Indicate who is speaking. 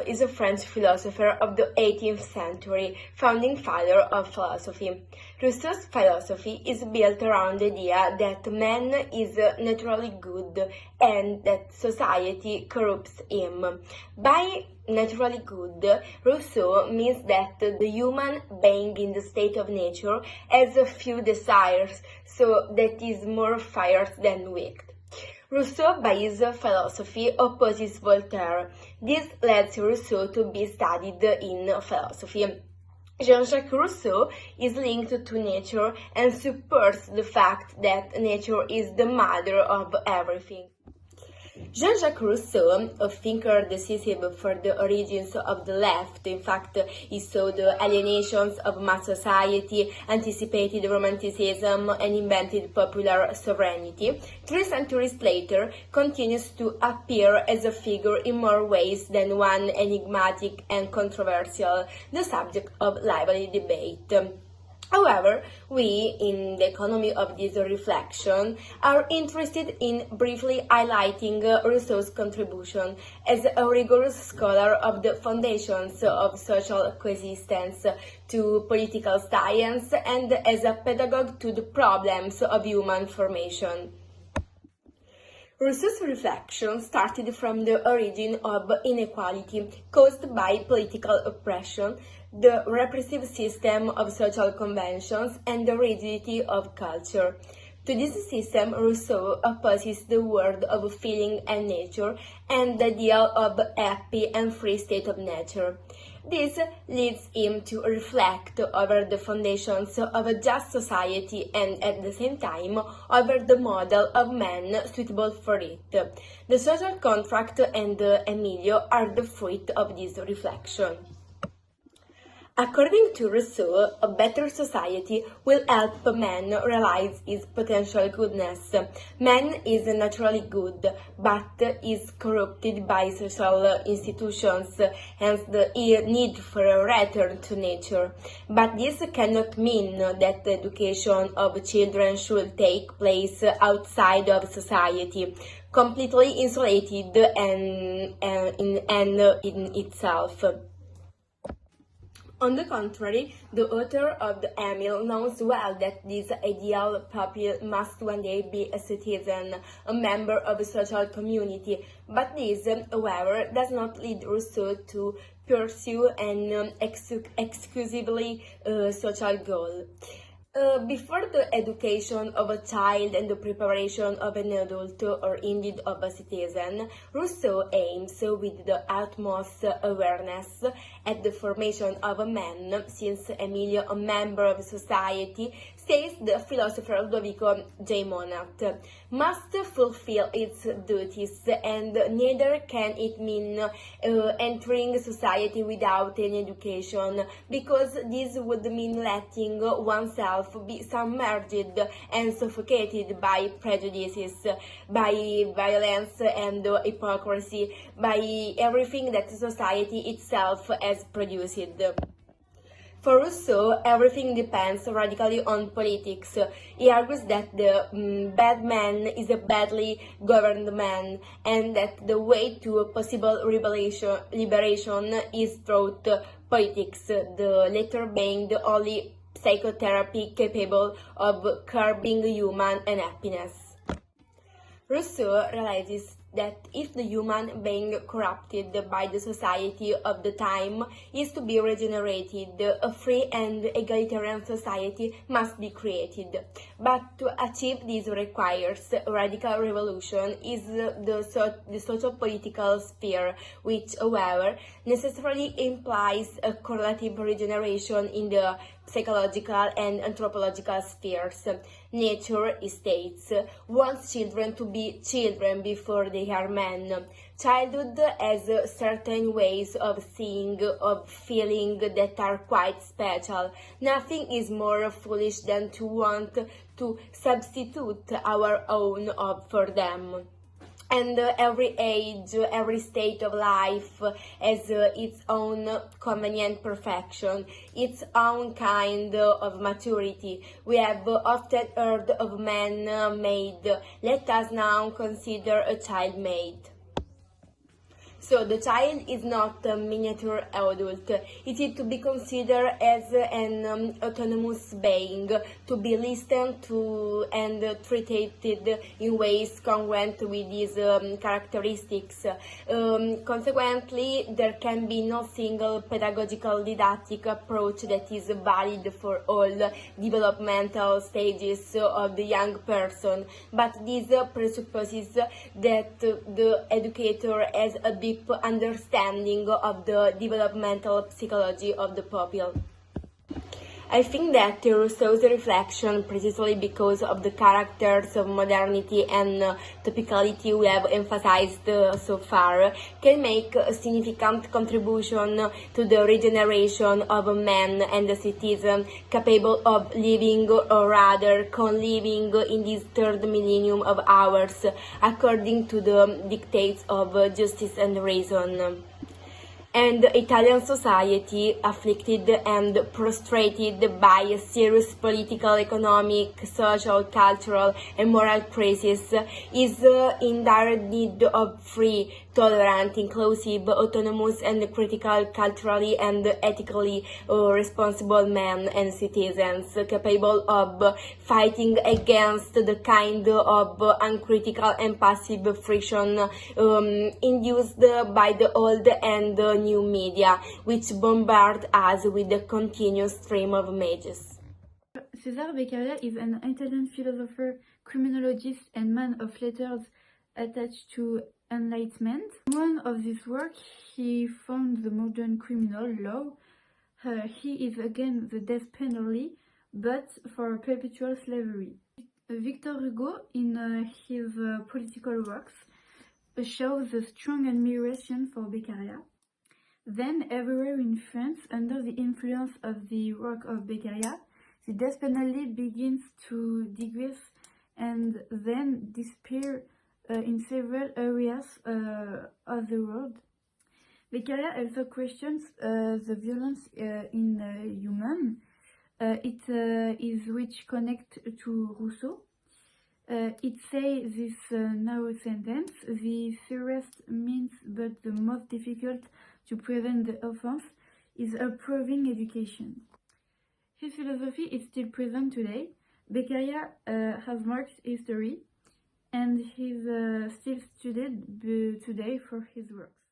Speaker 1: is a French philosopher of the 18th century, founding father of philosophy. Rousseau's philosophy is built around the idea that man is naturally good and that society corrupts him. By naturally good, Rousseau means that the human being in the state of nature has a few desires, so that is more fierce than weak. Rousseau, by his philosophy, opposes Voltaire. This leads Rousseau to be studied in philosophy. Jean-Jacques Rousseau is linked to nature and supports the fact that nature is the mother of everything. Jean-Jacques Rousseau, a thinker decisive for the origins of the left, in fact, he saw the alienations of mass society, anticipated Romanticism, and invented popular sovereignty, 3 centuries later continues to appear as a figure in more ways than one, enigmatic and controversial, the subject of lively debate. However, we, in the economy of this reflection, are interested in briefly highlighting Rousseau's contribution as a rigorous scholar of the foundations of social coexistence to political science and as a pedagogue to the problems of human formation. Rousseau's reflection started from the origin of inequality caused by political oppression, the repressive system of social conventions, and the rigidity of culture. To this system, Rousseau opposes the world of feeling and nature and the ideal of happy and free state of nature. This leads him to reflect over the foundations of a just society and at the same time over the model of man suitable for it. The social contract and Emilio are the fruit of this reflection. According to Rousseau, a better society will help man realize his potential goodness. Man is naturally good, but is corrupted by social institutions, hence the need for a return to nature. But this cannot mean that the education of children should take place outside of society, completely insulated and in itself. On the contrary, the author of the Emile knows well that this ideal pupil must one day be a citizen, a member of a social community, but this, however, does not lead Rousseau to pursue an exclusively social goal. Before the education of a child and the preparation of an adult or indeed of a citizen, Rousseau aims with the utmost awareness at the formation of a man, since Emilio, a member of society, says the philosopher Ludovico J. Monat, must fulfill its duties, and neither can it mean entering society without an education, because this would mean letting oneself be submerged and suffocated by prejudices, by violence and hypocrisy, by everything that society itself has produced. For Rousseau, everything depends radically on politics. He argues that the bad man is a badly governed man, and that the way to a possible liberation is through politics, the latter being the only psychotherapy capable of curbing human unhappiness. Rousseau realizes that if the human being corrupted by the society of the time is to be regenerated, a free and egalitarian society must be created. But to achieve this requires radical revolution in the socio-political sphere, which, however, necessarily implies a correlative regeneration in the psychological and anthropological spheres. Nature, he states, wants children to be children before they are men. Childhood has certain ways of seeing, of feeling that are quite special. Nothing is more foolish than to want to substitute our own for them. And every age, every state of life has its own convenient perfection, its own kind of maturity. We have often heard of man made. Let us now consider a child made. So the child is not a miniature adult. It is to be considered as an autonomous being, to be listened to and treated in ways congruent with these characteristics. Consequently, there can be no single pedagogical didactic approach that is valid for all developmental stages of the young person, but this presupposes that the educator has a deep understanding of the developmental psychology of the pupil. I think that Rousseau's reflection, precisely because of the characters of modernity and topicality we have emphasized so far, can make a significant contribution to the regeneration of a man and a citizen capable of living, or rather conliving, in this third millennium of ours, according to the dictates of justice and reason. And Italian society, afflicted and prostrated by a serious political, economic, social, cultural, and moral crisis, is in direct need of free, tolerant, inclusive, autonomous, and critical, culturally and ethically responsible men and citizens, capable of fighting against the kind of uncritical and passive friction induced by the old and new media, which bombard us with a continuous stream of images.
Speaker 2: Cesare Beccaria is an Italian philosopher, criminologist, and man of letters attached to Enlightenment. In one of his works, he found the modern criminal law. He is against the death penalty, but for perpetual slavery. Victor Hugo, in his political works, shows a strong admiration for Beccaria. Then, everywhere in France, under the influence of the work of Beccaria, the death penalty begins to decrease and then disappear in several areas of the world. Beccaria also questions the violence in human. It is which connect to Rousseau. It says this narrow sentence: the fairest means but the most difficult to prevent the offense is approving education. His philosophy is still present today. Beccaria has marked history and is still studied today for his works.